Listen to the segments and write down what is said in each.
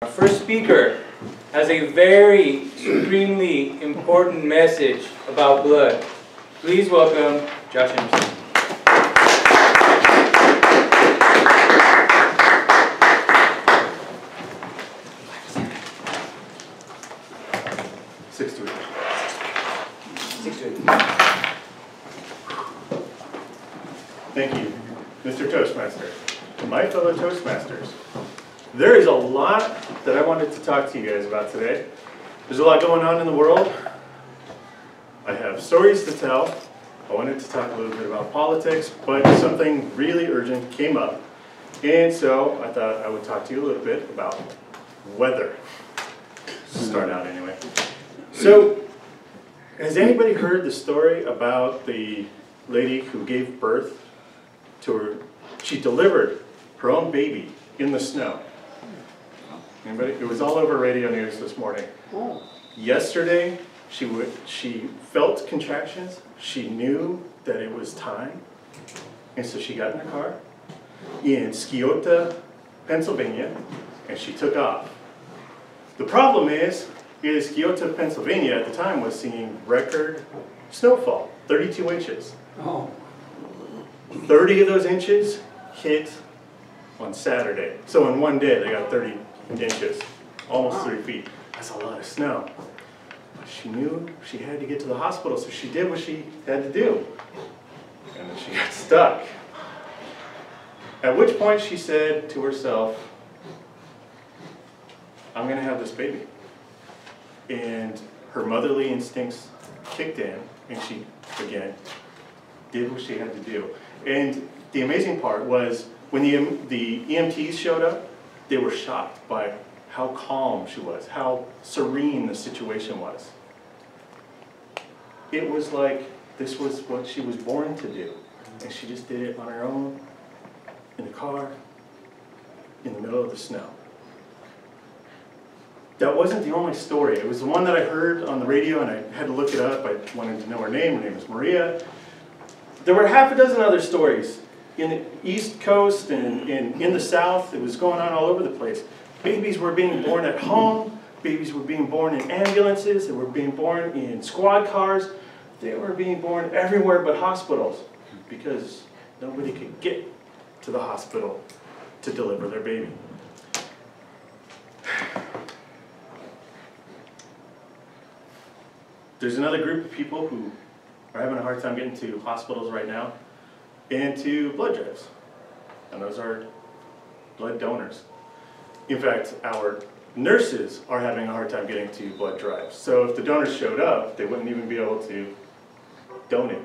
Our first speaker has a very supremely important message about blood. Please welcome Josh Henderson. Thank you, Mr. Toastmaster. My fellow Toastmasters, there is a lot that I wanted to talk to you guys about today. There's a lot going on in the world. I have stories to tell. I wanted to talk a little bit about politics, but something really urgent came up. And so I thought I would talk to you a little bit about weather. To start out anyway. So, has anybody heard the story about the lady who gave birth to her? She delivered her own baby in the snow. Anybody? It was all over radio news this morning. Yesterday, she felt contractions. She knew that it was time, and so she got in her car in Sciota, Pennsylvania, and she took off. The problem is Sciota, Pennsylvania at the time was seeing record snowfall, 32 inches. 30 of those inches hit on Saturday. So in one day they got 30 inches, almost 3 feet. That's a lot of snow. She knew she had to get to the hospital, so she did what she had to do. And then she got stuck. At which point she said to herself, I'm going to have this baby. And her motherly instincts kicked in, and she, again, did what she had to do. And the amazing part was, when the EMTs showed up, they were shocked by how calm she was, how serene the situation was. It was like this was what she was born to do. And she just did it on her own, in the car, in the middle of the snow. That wasn't the only story. It was the one that I heard on the radio, and I had to look it up. I wanted to know her name. Her name is Maria. There were half a dozen other stories in the East Coast and in the South. It was going on all over the place. Babies were being born at home. Babies were being born in ambulances. They were being born in squad cars. They were being born everywhere but hospitals because nobody could get to the hospital to deliver their baby. There's another group of people who are having a hard time getting to hospitals right now and to blood drives. And those are blood donors. In fact, our nurses are having a hard time getting to blood drives. So if the donors showed up, they wouldn't even be able to donate.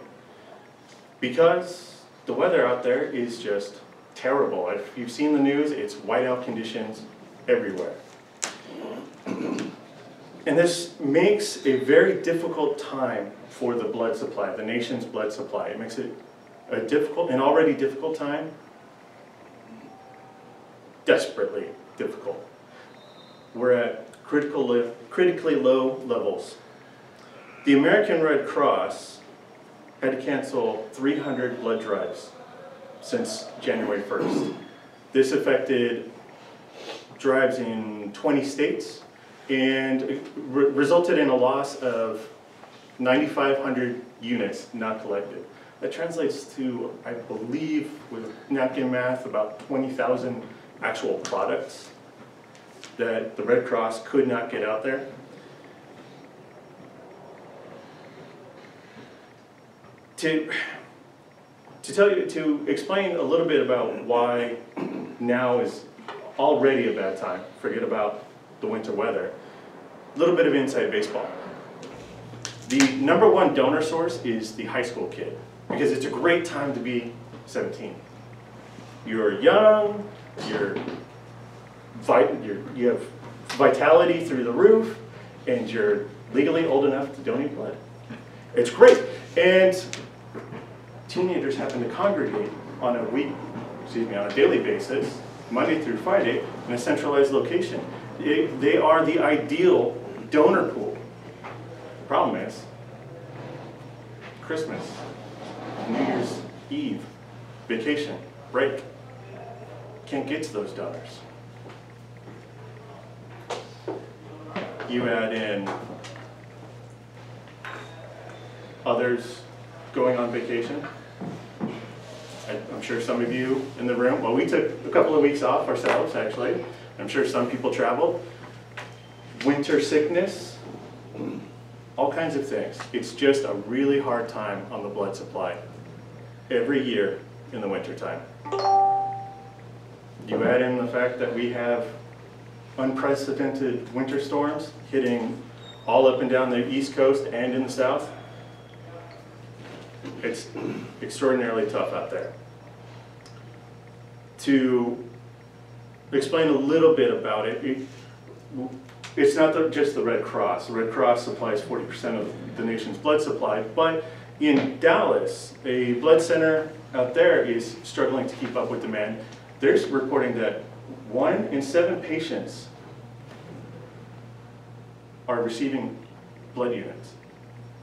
Because the weather out there is just terrible. If you've seen the news, it's whiteout conditions everywhere. And this makes a very difficult time for the blood supply, the nation's blood supply. It makes it an already difficult time, desperately difficult. We're at critically low levels. The American Red Cross had to cancel 300 blood drives since January 1st. This affected drives in 20 states, and it resulted in a loss of 9,500 units not collected. That translates to, I believe, with napkin math, about 20,000 actual products that the Red Cross could not get out there. To explain a little bit about why now is already a bad time, forget about the winter weather, a little bit of inside baseball. The #1 donor source is the high school kid, because it's a great time to be 17. You're young, you have vitality through the roof, and you're legally old enough to donate blood. It's great. And teenagers happen to congregate on a daily basis, Monday through Friday, in a centralized location. They are the ideal donor pool. The problem is, Christmas, New Year's Eve, vacation, break, can't get to those donors. You add in others going on vacation. I'm sure some of you in the room, well, we took a couple of weeks off ourselves, actually. I'm sure some people traveled. Winter sickness, all kinds of things. It's just a really hard time on the blood supply every year in the winter time. You add in the fact that we have unprecedented winter storms hitting all up and down the East Coast and in the South. It's extraordinarily tough out there. To explain a little bit about it, it's not just the Red Cross. The Red Cross supplies 40% of the nation's blood supply, but in Dallas, a blood center out there is struggling to keep up with demand. They're reporting that 1 in 7 patients are receiving blood units,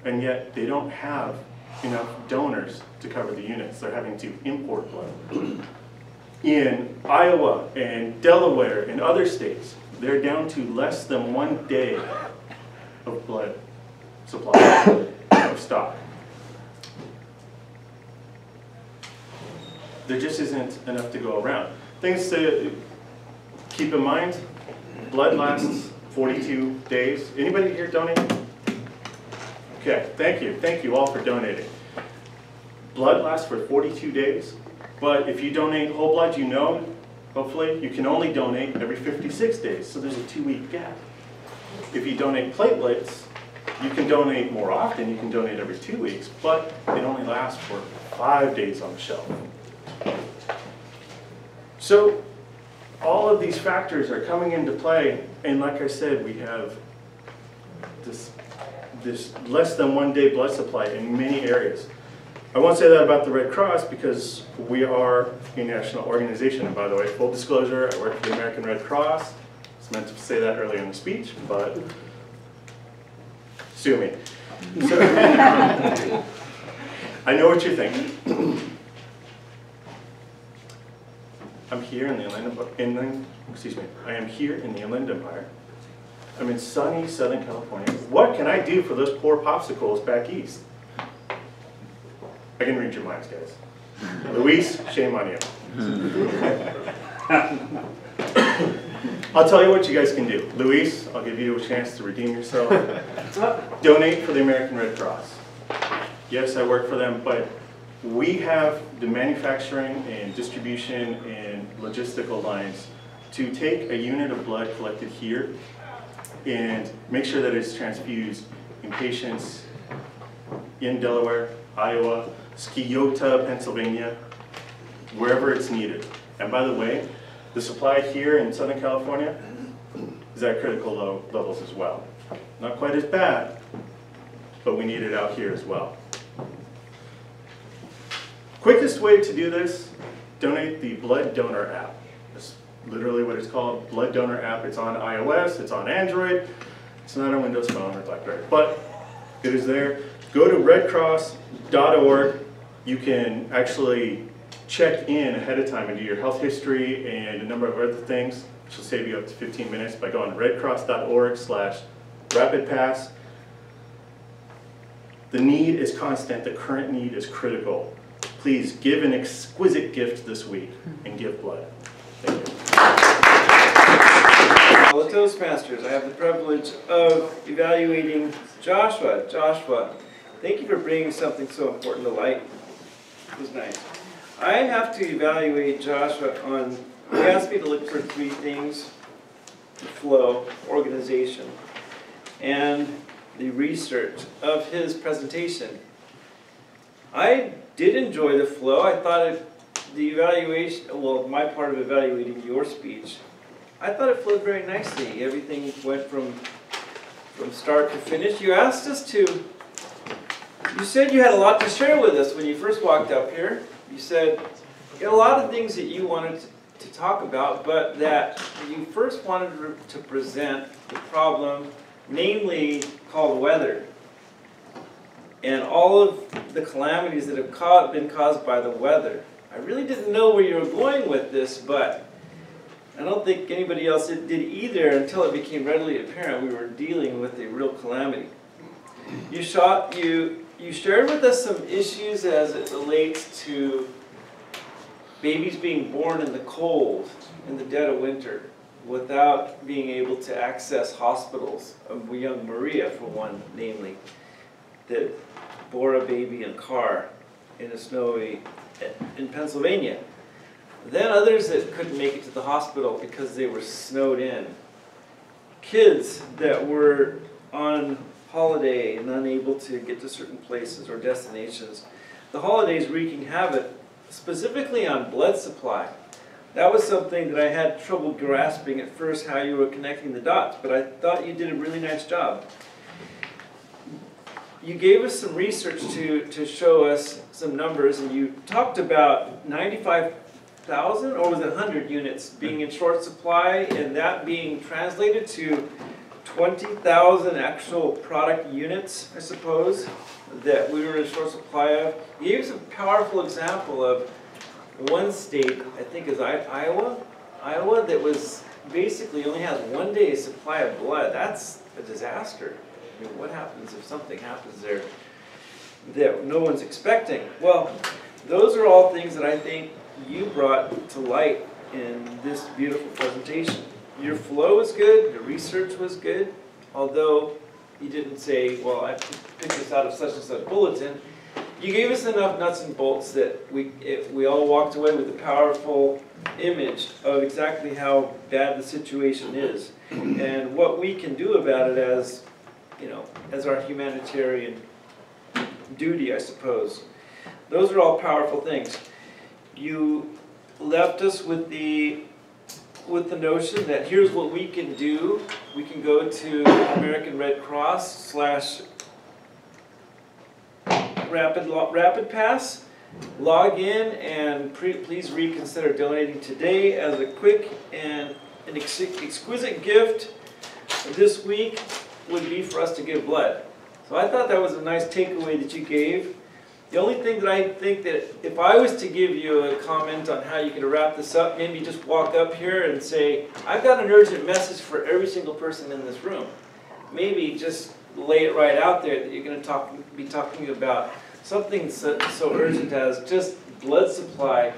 and yet they don't have enough donors to cover the units. They're having to import blood. In Iowa and Delaware and other states, they're down to less than 1 day of blood supply, of stock. There just isn't enough to go around. Things to keep in mind, blood lasts 42 days. Anybody here donate? Okay, thank you. Thank you all for donating. Blood lasts for 42 days, but if you donate whole blood, you know, hopefully, you can only donate every 56 days, so there's a 2-week gap. If you donate platelets, you can donate more often, you can donate every 2 weeks, but it only lasts for 5 days on the shelf. So, all of these factors are coming into play, and like I said, we have this less than 1 day blood supply in many areas. I won't say that about the Red Cross because we are a national organization, and by the way, full disclosure, I work for the American Red Cross. I was meant to say that earlier in the speech, but sue me. So, I know what you're thinking. I'm here in the I am here in the Inland Empire. I'm in sunny Southern California. What can I do for those poor popsicles back east? I can read your minds, guys. Luis, shame on you. I'll tell you what you guys can do. Luis, I'll give you a chance to redeem yourself. Donate for the American Red Cross. Yes, I work for them, but we have the manufacturing and distribution and logistical lines to take a unit of blood collected here and make sure that it's transfused in patients in Delaware, Iowa, Sciota, Pennsylvania, wherever it's needed. And by the way, the supply here in Southern California is at critical low levels as well. Not quite as bad, but we need it out here as well. Quickest way to do this, donate the Blood Donor app. That's literally what it's called, Blood Donor app. It's on iOS, it's on Android. It's not on Windows Phone or BlackBerry, but it is there. Go to redcross.org. You can actually check in ahead of time and do your health history and a number of other things, which will save you up to 15 minutes by going to redcross.org/rapidpass. The need is constant, the current need is critical. Please give an exquisite gift this week and give blood. Thank you. Well, the Toastmasters, I have the privilege of evaluating Joshua. Joshua, thank you for bringing something so important to light. It was nice. I have to evaluate Joshua on, he asked me to look for 3 things: the flow, organization, and the research of his presentation. I did enjoy the flow. I thought the evaluation, well, my part of evaluating your speech, I thought it flowed very nicely. Everything went from start to finish. You asked us to, you said you had a lot to share with us when you first walked up here. You said you had a lot of things that you wanted to talk about, but that you first wanted to present the problem, namely called weather, and all of the calamities that have been caused by the weather. I really didn't know where you were going with this, but I don't think anybody else did either until it became readily apparent we were dealing with a real calamity. You shared with us some issues as it relates to babies being born in the cold, in the dead of winter, without being able to access hospitals. Young Maria, for one, namely, that bore a baby in a car in Pennsylvania. Then others that couldn't make it to the hospital because they were snowed in. Kids that were on holiday and unable to get to certain places or destinations. The holidays wreaking havoc specifically on blood supply. That was something that I had trouble grasping at first, how you were connecting the dots, but I thought you did a really nice job. You gave us some research to show us some numbers, and you talked about 95,000, or was it 100 units being in short supply, and that being translated to 20,000 actual product units, I suppose, that we were in short supply of. You gave us a powerful example of one state, I think is Iowa, that was basically only has 1 day's supply of blood. That's a disaster. I mean, what happens if something happens there that no one's expecting? Well, those are all things that I think you brought to light in this beautiful presentation. Your flow was good, the research was good, although you didn't say, well, I picked this out of such and such bulletin. You gave us enough nuts and bolts that we all walked away with a powerful image of exactly how bad the situation is and what we can do about it as, you know, as our humanitarian duty, I suppose. Those are all powerful things. You left us with the notion that here's what we can do. We can go to American Red Cross /Rapid Pass, log in, and please reconsider donating today as a quick and an exquisite gift this week would be for us to give blood. So I thought that was a nice takeaway that you gave. The only thing that I think that if I was to give you a comment on how you could wrap this up, maybe just walk up here and say, I've got an urgent message for every single person in this room. Maybe just lay it right out there that you're going to be talking about something so urgent as just blood supply,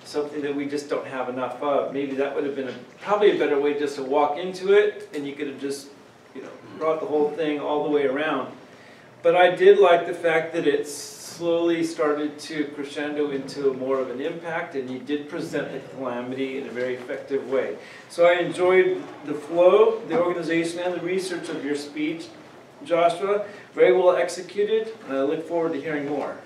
something that we just don't have enough of. Maybe that would have been probably a better way just to walk into it, and you could have just, you know, brought the whole thing all the way around. But I did like the fact that it slowly started to crescendo into more of an impact, and you did present the calamity in a very effective way. So I enjoyed the flow, the organization, and the research of your speech, Joshua. Very well executed, and I look forward to hearing more.